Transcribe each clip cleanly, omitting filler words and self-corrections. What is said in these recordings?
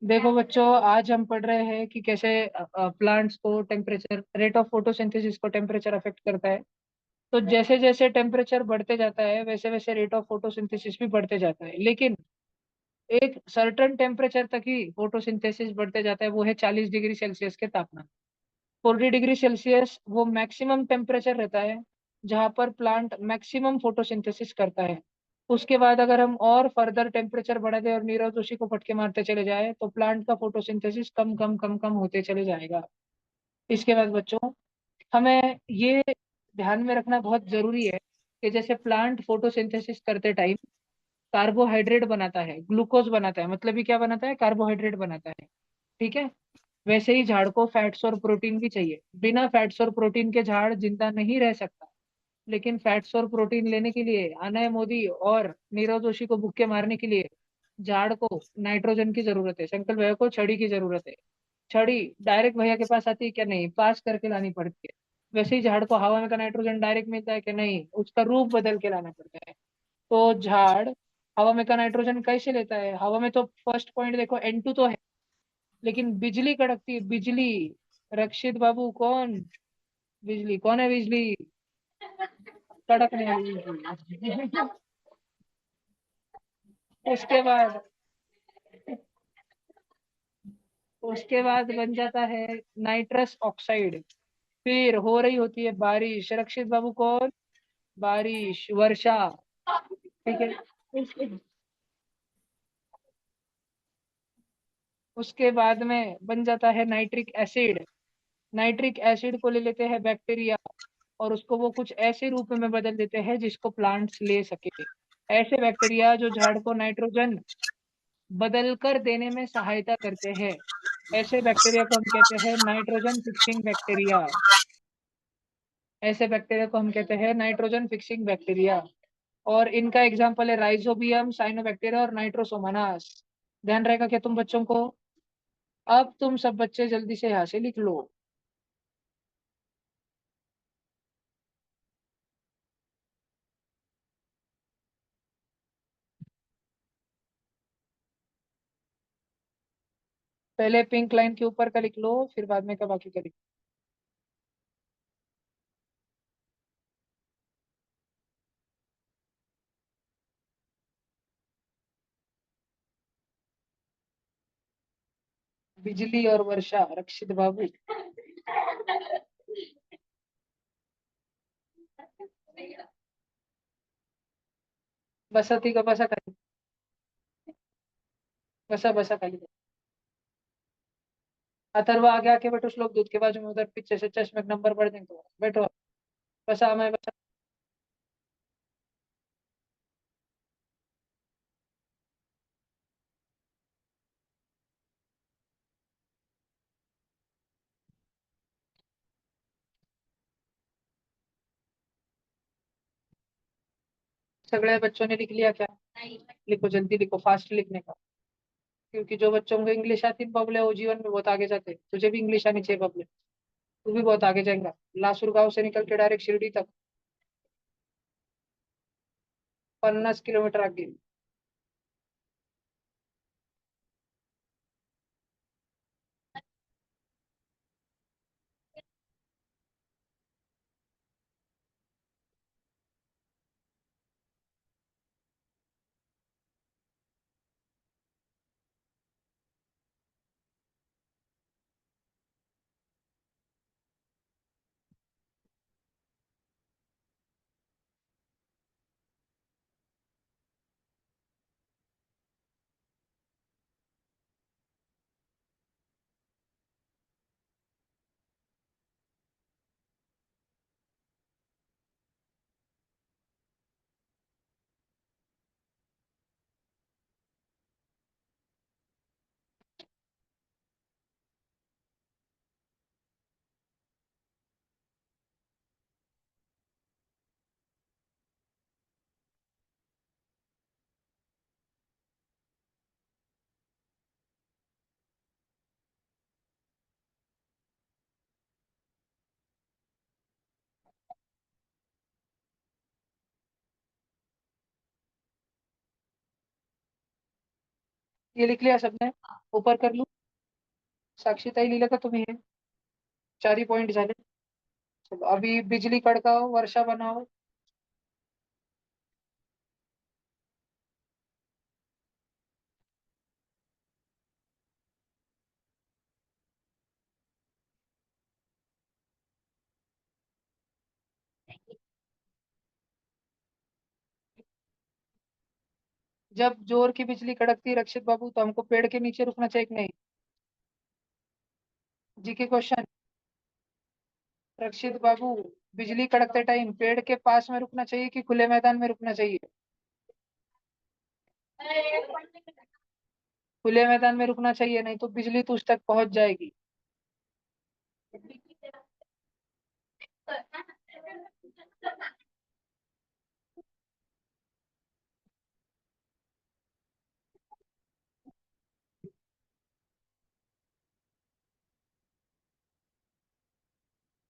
देखो बच्चों, आज हम पढ़ रहे हैं कि कैसे प्लांट्स को टेम्परेचर, रेट ऑफ फोटोसिंथेसिस को टेम्परेचर अफेक्ट करता है। तो जैसे जैसे टेम्परेचर बढ़ते जाता है वैसे वैसे रेट ऑफ फोटोसिंथेसिस भी बढ़ते जाता है, लेकिन एक सर्टेन टेम्परेचर तक ही फोटोसिंथेसिस बढ़ते जाता है, वो है 40 डिग्री सेल्सियस के तापमान। 40 डिग्री सेल्सियस वो मैक्सिमम टेम्परेचर रहता है जहाँ पर प्लांट मैक्सिमम फोटोसिंथेसिस करता है। उसके बाद अगर हम और फर्दर टेम्परेचर बढ़ा दें और नीरज जोशी को फटके मारते चले जाए तो प्लांट का फोटोसिंथेसिस कम कम कम कम होते चले जाएगा। इसके बाद बच्चों, हमें ये ध्यान में रखना बहुत जरूरी है कि जैसे प्लांट फोटोसिंथेसिस करते टाइम कार्बोहाइड्रेट बनाता है, ग्लूकोज बनाता है, मतलब ये क्या बनाता है, कार्बोहाइड्रेट बनाता है। ठीक है। वैसे ही झाड़ को फैट्स और प्रोटीन भी चाहिए। बिना फैट्स और प्रोटीन के झाड़ जिंदा नहीं रह सकता। लेकिन फैट्स और प्रोटीन लेने के लिए अनय मोदी और नीरव जोशी को भूखे मारने के लिए झाड़ को नाइट्रोजन की जरूरत है, शंकर भैया को छड़ी की जरूरत है। छड़ी डायरेक्ट भैया के पास आती है क्या? नहीं, पास करके लानी पड़ती है। वैसे ही झाड़ को हवा में का नाइट्रोजन डायरेक्ट मिलता है कि नहीं, उसका रूप बदल के लाना पड़ता है। तो झाड़ हवा में का नाइट्रोजन कैसे लेता है? हवा में तो फर्स्ट पॉइंट देखो N2 तो है, लेकिन बिजली कड़कती है, बिजली। रक्षित बाबू कौन? बिजली कौन है? बिजली कड़कने वाली बिजली। उसके बाद उसके बाद बन जाता है नाइट्रस ऑक्साइड। फिर हो रही होती है बारिश। रक्षित बाबू कौन? बारिश, वर्षा। ठीक है। उसके उसके बाद में बन जाता है नाइट्रिक एसिड। नाइट्रिक एसिड को ले लेते हैं बैक्टीरिया और उसको वो कुछ ऐसे रूप में बदल देते हैं जिसको प्लांट्स ले सके। ऐसे बैक्टीरिया जो झाड़ को नाइट्रोजन बदल कर देने में सहायता करते हैं, ऐसे बैक्टीरिया को हम कहते हैं नाइट्रोजन फिक्सिंग बैक्टीरिया। ऐसे बैक्टीरिया को हम कहते हैं नाइट्रोजन फिक्सिंग बैक्टीरिया। और इनका एग्जाम्पल है राइजोबियम, साइनोबैक्टीरिया और नाइट्रोसोमोनास। ध्यान रहेगा क्या तुम बच्चों को? अब तुम सब बच्चे जल्दी से यहाँ से लिख लो। पहले पिंक लाइन के ऊपर का लिख लो, फिर बाद में का बाकी का लिख लो। बिजली और वर्षा, रक्षित बाबू। बसती का बसा खाली, बसा बसा खाली। अथर्व आगे आके बैठो, श्लोक दूध के बाजू में उधर पीछे से चश्मे के नंबर पढ़ देंगे तो बैठो। बसा मैं बसा। सगळे बच्चों ने लिख लिया क्या? लिखो जल्दी, लिखो, फास्ट लिखने का। क्योंकि जो बच्चों को इंग्लिश आती है बबले, वो जीवन में बहुत आगे जाते हैं। तुझे भी इंग्लिश आनी चाहिए बबले, तू भी बहुत आगे जाएगा। लासुर गांव से निकल के डायरेक्ट शिरडी तक 50 किलोमीटर आगे। ये लिख लिया सबने? ऊपर कर लूं? साक्षीताई लिहिलं का तुम्ही हे? 4 पॉइंट झाले. चलो अभी बिजली कड़काओ, वर्षा बनाओ. जब जोर की बिजली कड़कती है रक्षित बाबू, तो हमको पेड़ के नीचे रुकना चाहिए कि नहीं? जी के क्वेश्चन. रक्षित बाबू, बिजली कड़कते टाइम पेड़ के पास में रुकना चाहिए कि खुले मैदान में रुकना चाहिए? खुले मैदान में रुकना चाहिए, नहीं तो बिजली तो उस तक पहुंच जाएगी.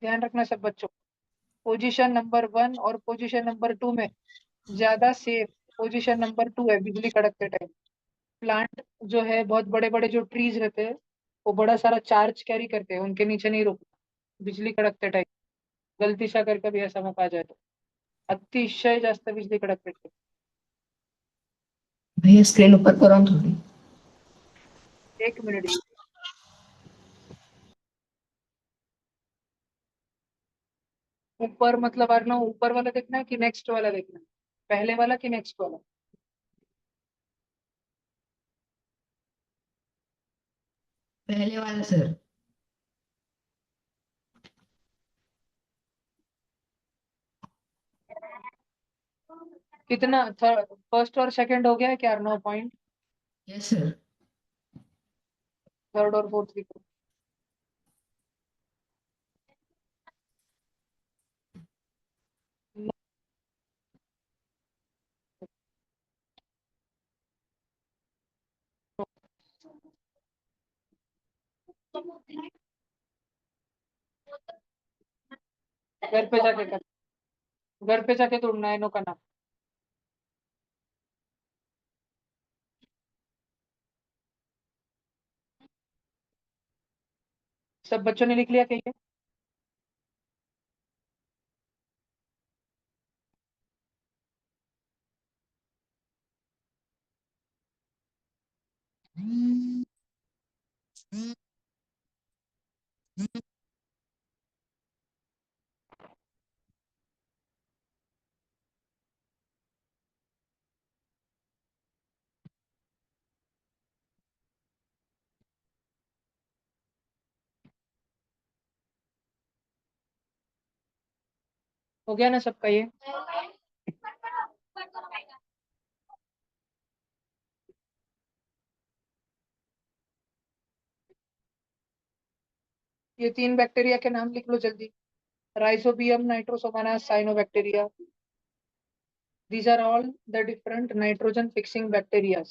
ध्यान रखना सब बच्चों. पोजीशन नंबर 1 और पोजीशन नंबर 2 में ज्यादा सेफ पोजीशन नंबर 2 है बिजली कड़कते टाइम. प्लांट जो है, बहुत बड़े बड़े जो ट्रीज रहते हैं, वो बड़ा सारा चार्ज कैरी करते हैं, उनके नीचे नहीं रुकना बिजली कड़कते टाइम. गलती से अगर कभी ऐसा मौका आ जाए तो. अतिशय जास्त बिजली कड़कते टाइम. भैया स्क्रीन ऊपर करो थोड़ी। 1 मिनट. ऊपर मतलब अर्णव, ऊपर वाला देखना है कि नेक्स्ट वाला देखना है? पहले वाला कि नेक्स्ट वाला? पहले वाला सर। कितना फर्स्ट और सेकंड हो गया है क्या Arnav point? Yes sir. Third और फोर्थ भी. घर पे जाके कर. घर पे जाके ढूंढना है नो का नाम. सब बच्चों ने लिख लिया कहिए. हो गया ना सबका ये? ये 3 बैक्टीरिया के नाम लिख लो जल्दी. Rhizobium, Nitrosomonas, cyanobacteria. These are all the different nitrogen fixing bacteria.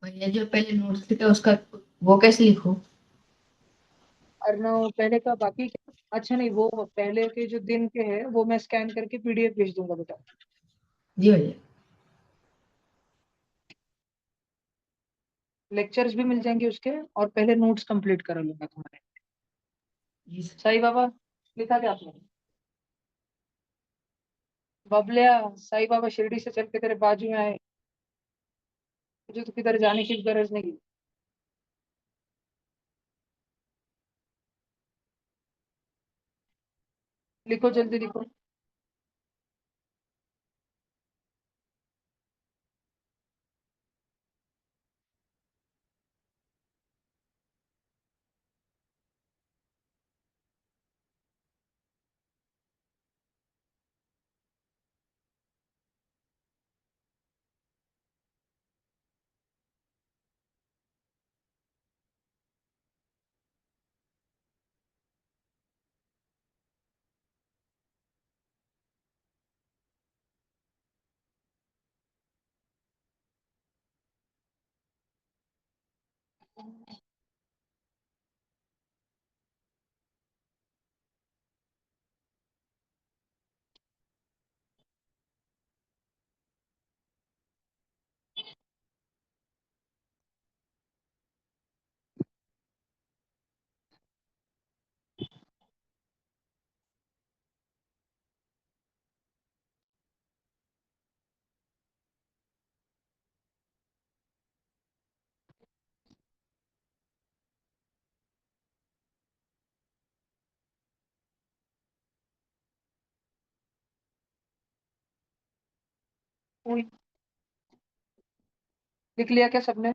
भैया जो पहले नोट्स लिखा उसका वो कैसे लिखूं? अर्नव, पहले का बाकी क्या? अच्छा नहीं, वो पहले के जो दिन के हैं वो मैं स्कैन करके पीडीएफ भेज दूंगा बेटा. जी भैया। लेक्चर्स भी मिल जाएंगे उसके, और पहले नोट्स कंप्लीट करा लूंगा तुम्हारे. जी सर। साई बाबा, लिखा क्या आपने? बबलिया, साई बाबा शिरडी से चल के तेरे बाजू में आए, तुझे तो किधर जाने की गरज नहीं. लिखो जल्दी लिखो. वही, लिख लिया क्या सबने?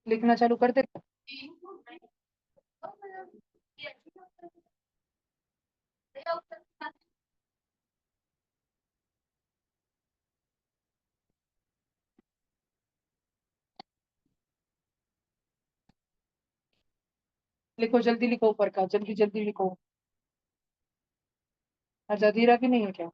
लिखना चालू कर दे। लिखो, जल्दी लिखो, ऊपर का जल्दी जल्दी लिखो। जदीरा भी नहीं है क्या?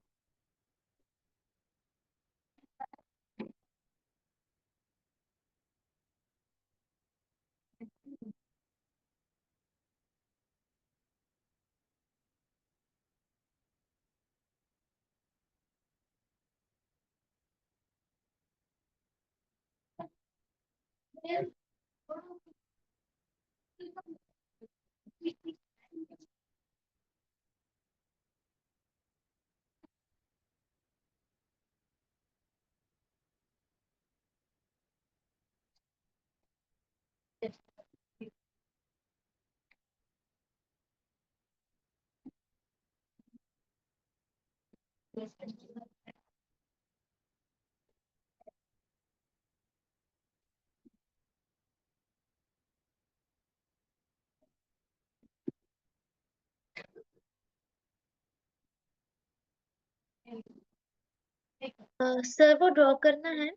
सर वो ड्रॉ करना है।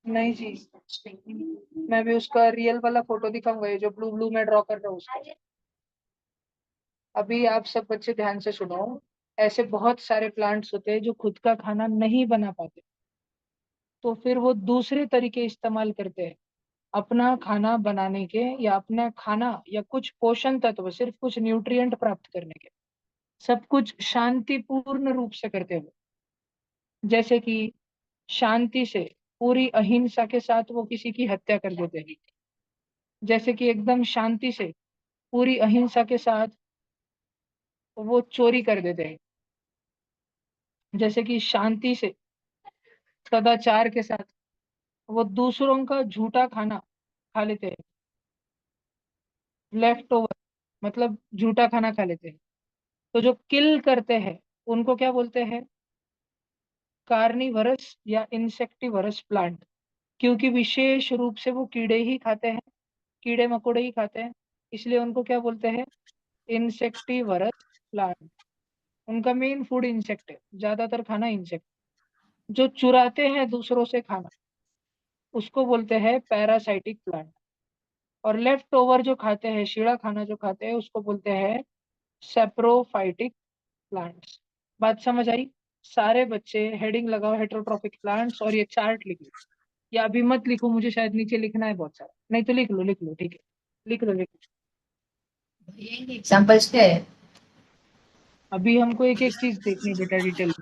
नहीं जी, मैं भी उसका रियल वाला फोटो दिखाऊंगा, ये जो ब्लू ब्लू में ड्रॉ कर रहा हूँ उसका। अभी आप सब बच्चे ध्यान से सुनो। ऐसे बहुत सारे प्लांट्स होते हैं जो खुद का खाना नहीं बना पाते, तो फिर वो दूसरे तरीके इस्तेमाल करते हैं अपना खाना बनाने के, या अपना खाना या कुछ पोषण तत्व, सिर्फ कुछ न्यूट्रिएंट प्राप्त करने के। सब कुछ शांतिपूर्ण रूप से करते हुए। जैसे कि शांति से, पूरी अहिंसा के साथ वो किसी की हत्या कर देते हैं। जैसे कि एकदम शांति से, पूरी अहिंसा के साथ वो चोरी कर देते हैं। जैसे कि शांति से, सदाचार के साथ वो दूसरों का झूठा खाना खा लेते हैं। लेफ्ट ओवर मतलब झूठा खाना खा लेते हैं। तो जो किल करते हैं उनको क्या बोलते हैं? कार्निवरस या इंसेक्टिवरस प्लांट। क्योंकि विशेष रूप से वो कीड़े ही खाते हैं, कीड़े मकोड़े ही खाते हैं, इसलिए उनको क्या बोलते हैं? Insectivorous plant. उनका मेन फूड इंसेक्ट है, ज्यादातर खाना इंसेक्ट। जो चुराते हैं दूसरों से खाना, उसको बोलते हैं पैरासाइटिक प्लांट। और लेफ्ट ओवर जो खाते हैं, शीड़ा खाना जो खाते हैं, उसको बोलते हैं सेप्रोफाइटिक प्लांट्स। बात समझ आई? सारे बच्चे हेडिंग लगाओ हेटरोट्रॉपिक प्लांट्स, और ये चार्ट लिख लो। या अभी मत लिखो, मुझे शायद नीचे लिखना है बहुत सारा, नहीं तो लिख लो लिख लो, ठीक है। लिख लो लिख लो। ये एग्जांपल्स क्या है? अभी हमको एक एक चीज देखनी है बेटा, डिटेल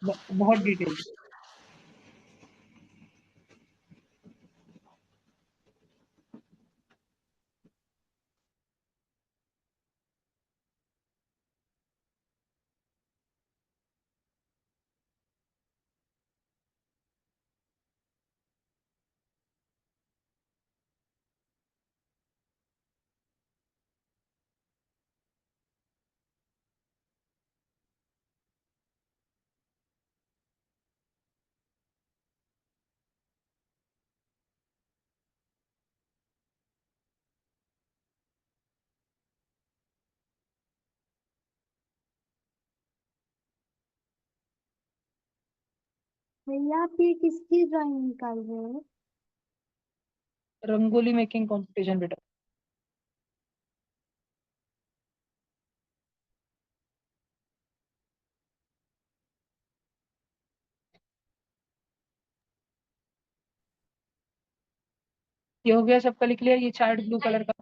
में, बहुत डिटेल में। भैया आप ये किसकी ड्राइंग निकाल रहे हो? रंगोली मेकिंग कंपटीशन बेटा। ये हो गया सबका, लिख लिया ये चार्ट ब्लू कलर का।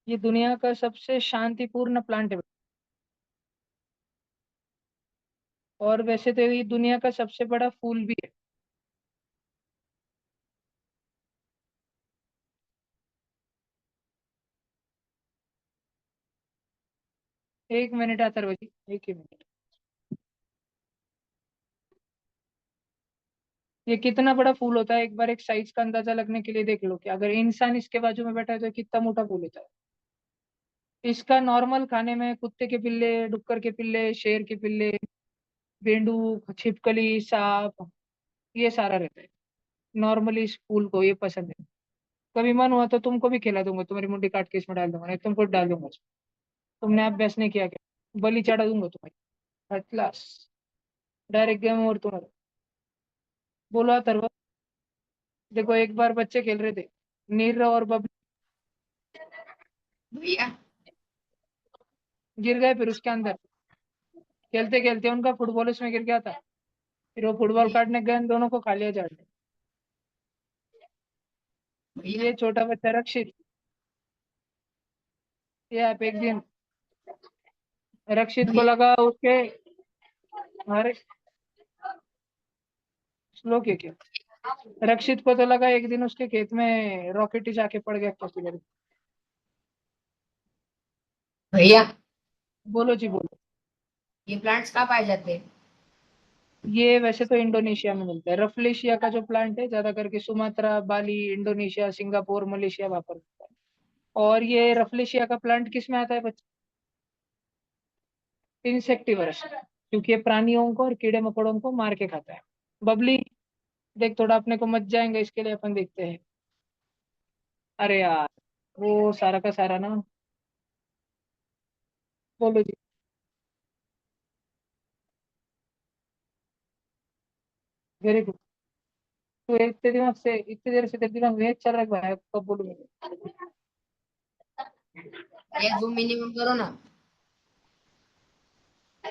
ये दुनिया का सबसे शांतिपूर्ण प्लांट है। और वैसे तो ये दुनिया का सबसे बड़ा फूल भी है। एक मिनट अथर्वजी, एक ही मिनट। ये कितना बड़ा फूल होता है, एक बार एक साइज का अंदाजा लगने के लिए देख लो कि अगर इंसान इसके बाजू में बैठा है तो ये कितना मोटा फूल होता है। इसका नॉर्मल खाने में कुत्ते के पिल्ले, डुक्कर के पिल्ले, शेर के पिल्ले, बेंडूक, छिपकली, सांप, ये सारा रहता है। नॉर्मली इस फूल को ये पसंद है। कभी मन हुआ तो तुमको भी खिला दूंगा, तुम्हारी मुंडी काट के इसमें डाल दूंगा, नहीं तुमको डाल दूंगा। तुमने अभ्यास नहीं किया क्या? बलि चढ़ा दूंगा तुम्हें। At last direct game over तुम्हारा। बोलो अथर्व। देखो एक बार बच्चे खेल रहे थे, नीरव और बबली, भैया गिर गए फिर उसके अंदर। खेलते खेलते उनका फुटबॉल उसमें गिर गया था। फिर वो फुटबॉल भैया काटने गए, इन दोनों को खा लिया झाड़ ने। भैया ये छोटा बच्चा रक्षित, ये आप एक दिन रक्षित को भैया लगा उसके, अरे स्लो क्या, रक्षित को तो लगा एक दिन उसके खेत में रॉकेट ही जाके पड़ गया किसी जगह। भैया बोलो जी बोलो। ये प्लांट्स कहाँ पाए जाते हैं? ये वैसे तो इंडोनेशिया में मिलता है। रफलेशिया का जो प्लांट है ज्यादा करके सुमात्रा, बाली, इंडोनेशिया, सिंगापुर, मलेशिया वहां पर मिलता है। और ये रफलेशिया का प्लांट किस में आता है बच्चे? इंसेक्टिवरस, क्योंकि ये प्राणियों को और कीड़े मकोड़ों को मार के खाता है। बबली देख, थोड़ा अपने को मच जाएंगे इसके लिए अपन देखते हैं। अरे यार, वो सारा का सारा ना। बोलो जी। Very good. तो इतने दिमाग से, इतनी देर से तेरे दिमाग में चल रहा है भाई, कब बोलूंगा? ये जूम मिनिमम करो ना।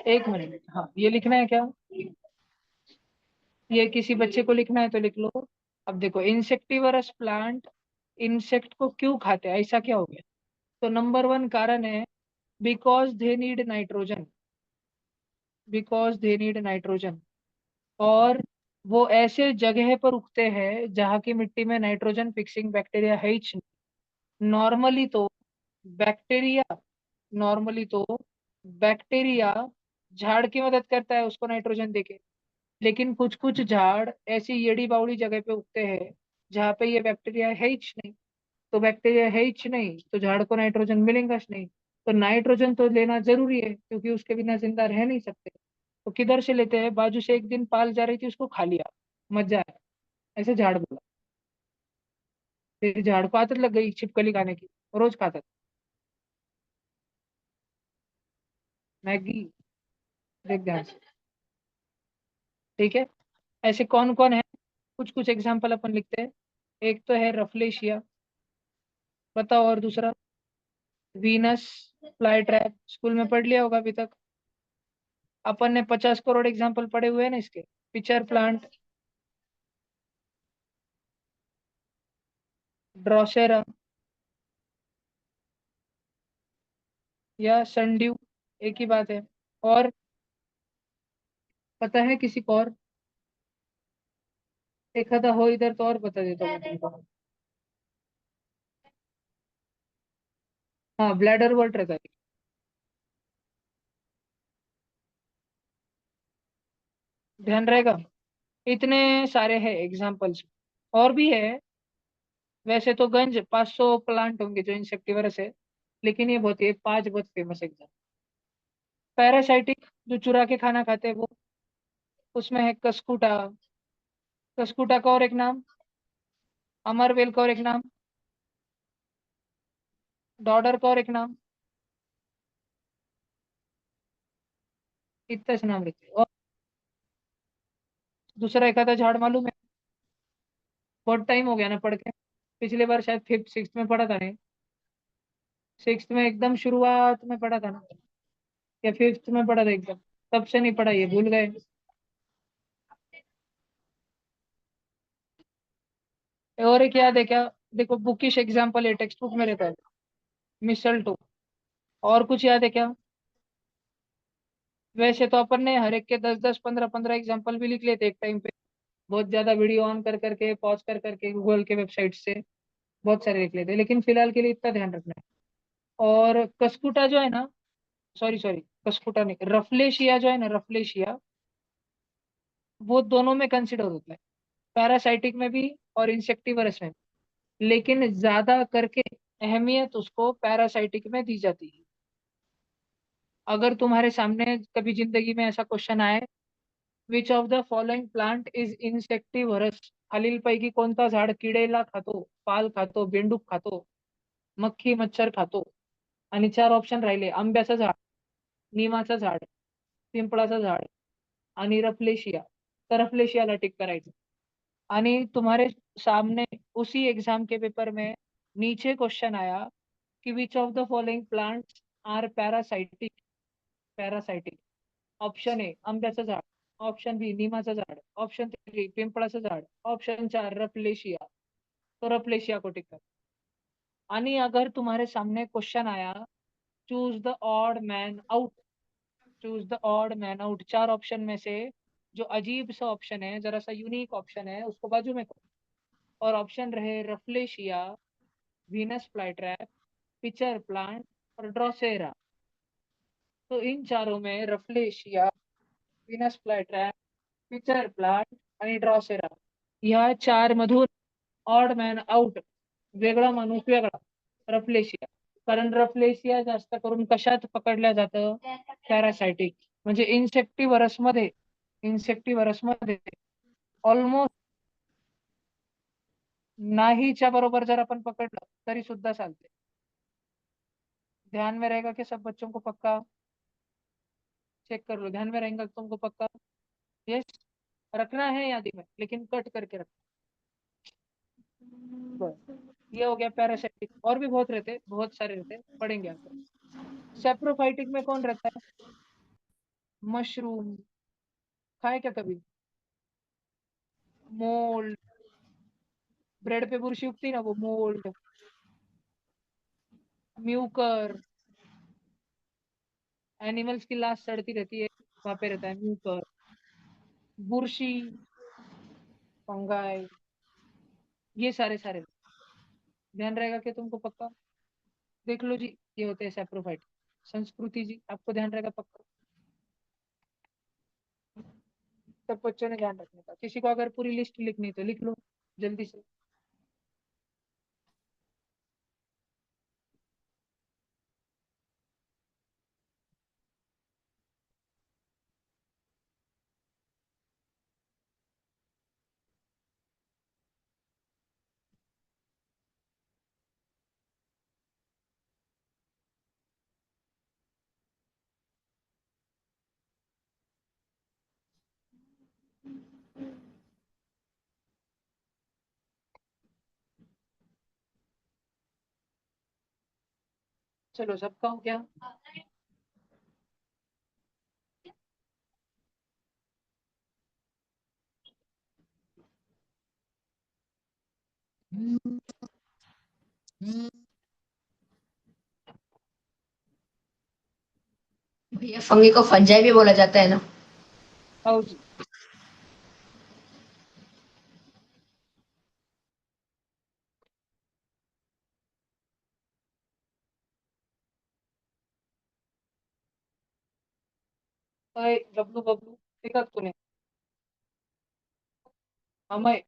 एक मिनट, हाँ ये लिखना है क्या? ये किसी बच्चे को लिखना है तो लिख लो। अब देखो, इंसेक्टिवरस प्लांट इंसेक्ट को क्यों खाते हैं, ऐसा क्या हो गया? तो नंबर वन कारण है, because they need nitrogen. Because they need nitrogen. और वो ऐसे जगह पर उगते हैं जहाँ की मिट्टी में नाइट्रोजन फिक्सिंग बैक्टीरिया है ही नहीं। नॉर्मली तो बैक्टीरिया नॉर्मली तो बैक्टीरिया झाड़ की मदद करता है उसको नाइट्रोजन देके। लेकिन कुछ कुछ झाड़ ऐसी येड़ी बावड़ी जगह पे उगते हैं जहाँ पे ये बैक्टीरिया है ही नहीं। तो बैक्टीरिया है ही नहीं तो झाड़ को नाइट्रोजन मिलेगा ही नहीं। तो नाइट्रोजन तो लेना जरूरी है, क्योंकि उसके बिना जिंदा रह नहीं सकते। तो किधर से लेते हैं? बाजू से एक दिन पाल जा रही थी, उसको खा लिया, मजा आया, ऐसे झाड़ बोला। फिर झाड़ को आदत लग गई छिपकली खाने की, रोज खाता था मैगी। देख ध्यान से, ठीक है। ऐसे कौन कौन है, कुछ कुछ एग्जाम्पल अपन लिखते हैं। एक तो है रफलेशिया, बताओ, और दूसरा वीनस फ्लाई ट्रैप, स्कूल में पढ़ लिया होगा अभी तक। अपन ने 50 करोड़ एग्जाम्पल पढ़े हुए हैं ना इसके। पिचर प्लांट, ड्रोसेरा या सनड्यू, एक ही बात है। और पता है किसी को और? एक आधा हो इधर तो और बता देता हूँ मैं तुमको। हाँ, ब्लैडर वॉल्ट रहता है। ध्यान रहेगा। इतने सारे हैं एग्जाम्पल्स। और भी है, वैसे तो गंज 500 प्लांट होंगे जो इंसेक्टिवरस है, लेकिन ये बहुत, ये 5 बहुत फेमस एग्जाम। पैरासाइटिक जो चुरा के खाना खाते हैं वो, उसमें है कस्कुटा। कस्कुटा का और एक नाम, अमरवेल का और एक नाम, डॉडर का और एक नाम, इतना से नाम रहते हैं। और दूसरा एक आधा झाड़ मालूम है? बहुत टाइम हो गया ना पढ़ के, पिछले बार शायद फिफ्थ सिक्स में पढ़ा था, नहीं सिक्स में एकदम शुरुआत में पढ़ा था ना, या फिफ्थ में पढ़ा था एकदम, तब से नहीं पढ़ा, ये भूल गए। और एक याद है क्या? देखो बुकिश एग्जाम्पल है, टेक्स्ट बुक में रहता है, मिसल टू। और कुछ याद है क्या? वैसे तो अपन ने हर एक के 10 10 15 15 एग्जाम्पल भी लिख लेते एक टाइम पे, बहुत ज्यादा वीडियो ऑन कर करके, पॉज कर करके, गूगल के वेबसाइट से बहुत सारे लिख लेते, लेकिन फिलहाल के लिए इतना ध्यान रखना है। और कस्कुटा जो है ना, सॉरी सॉरी, कस्कुटा नहीं, रफलेशिया जो है ना, रफलेशिया, वो दोनों में कंसिडर होता है, पैरासाइटिक में भी और इंसेक्टिवरस में भी। लेकिन ज्यादा करके अहमियत उसको पैरासाइटिक में दी जाती है। अगर तुम्हारे सामने कभी जिंदगी में ऐसा क्वेश्चन आए, which of the following plant is insectivorous, खालीलपैकी कोणता झाड किडेला खातो, पाल खातो, बेंडूक खातो, मक्खी मच्छर खातो, आणि 4 ऑप्शन राहिले, आंब्याचं झाड, निमाचं झाड, पिंपळाचं झाड आणि रफलेशिया, तर रफलेशियाला टिक करायचं। आणि तुम्हारे सामने उसी एग्जाम के पेपर में नीचे क्वेश्चन आया कि which of the following plants are parasitic, parasitic, option A आंब्याचं झाड, ऑप्शन बी निमाचं झाड, ऑप्शन 3 पिंपळाचं झाड, ऑप्शन 4 रफलेशिया, तो रफलेशिया को टिक कर। आणि अगर तुम्हारे सामने क्वेश्चन आया, choose the odd man out, choose the odd man out, 4 option में से जो अजीब सा ऑप्शन है, जरा सा यूनिक ऑप्शन है, उसको बाजू में करो। और ऑप्शन रहे Rafflesia, Venus flytrap, pitcher plant और ड्रोसेरा। तो इन चारों में Rafflesia, Venus flytrap, pitcher plant आणि ड्रॉसेरा, या 4 मधून ऑड मॅन आउट, वेगळा माणूस वेगळा, रफलेशिया। कारण रफलेशिया जास्त करून कशात पकडल्या जातं? पॅरासायटिक, म्हणजे इन्सेक्टिव्हरस मध्ये, इन्सेक्टिव्हरस मध्ये ऑलमोस्ट नाहीच्या बरोबर जर आपण पकडलं तरी सुद्धा चालते। ध्यान में रहेगा कि सब बच्चों को पक्का? चेक कर लो, ध्यान में रहेगा तुमको पक्का? यस, रखना है यादी में, लेकिन कट करके रखना। बस, ये हो गया पैरासाइटिक। और भी बहुत रहते, बहुत सारे रहते, पढ़ेंगे आप। सेप्रोफाइटिक में कौन रहता है? मशरूम, खाए क्या कभी? मोल्ड, ब्रेड पे बुरशी उगती ना, वो मोल्ड, म्यूकर, एनिमल्स की लाश सड़ती रहती है, वहां पे रहता है म्यूकर, बुरशी, फंगाई, ये सारे सारे। ध्यान रहेगा कि तुमको पक्का? देख लो जी, ये होते हैं सेप्रोफाइट। संस्कृति जी, आपको ध्यान रहेगा पक्का? सब बच्चों ने ध्यान रखने का। किसी को अगर पूरी लिस्ट लिखनी तो लिख लो जल्दी से। चलो सबका हो गया। भैया फंगी को फंजाई भी बोला जाता है ना। आओ जी। अय बबलू बबलू, देखा तूने? अमय,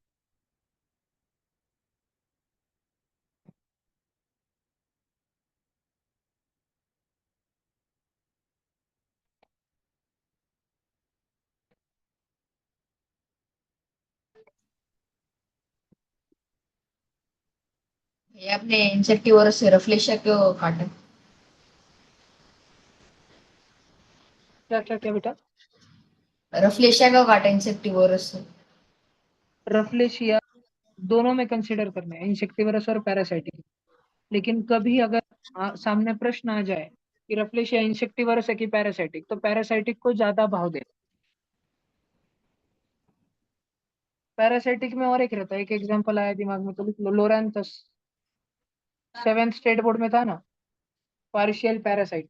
भैया आपने इंसेक्टिवोरस से रफलेशिया क्यों काटा? क्या क्या क्या बेटा? रफलेशिया क्यों काटा इंसेक्टिवोरस से? रफलेशिया दोनों में कंसीडर करना है, इंसेक्टिवरस और पैरासाइटिक। लेकिन कभी अगर सामने प्रश्न आ जाए कि रफलेशिया इंसेक्टिवरस है कि पैरासाइटिक, तो पैरासाइटिक को ज्यादा भाव दे। पैरासाइटिक में और एक रहता है, एक एग्जांपल आया दिमाग में तो लिख लो, लोरेंथस। 7th स्टेट बोर्ड में था ना, पार्शियल पैरासाइट।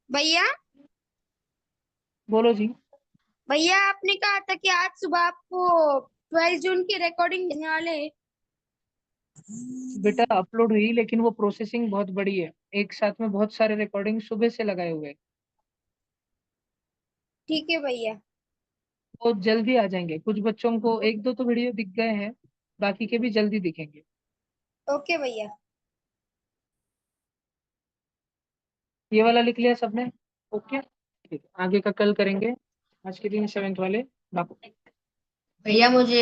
भैया बोलो जी। भैया आपने कहा था कि आज सुबह आपको 12 जून की रिकॉर्डिंग देने वाले हैं। बेटा अपलोड हुई, लेकिन वो प्रोसेसिंग बहुत बड़ी है, एक साथ में बहुत सारे रिकॉर्डिंग सुबह से लगाए हुए हैं। ठीक है भैया। वो जल्दी आ जाएंगे, कुछ बच्चों को एक दो तो वीडियो दिख गए हैं, बाकी के भी जल्दी दिखेंगे। ओके भैया। ये वाला लिख लिया सबने? ओके, ठीक, आगे का कल करेंगे। आज के दिन 7th वाले बाकी। भैया मुझे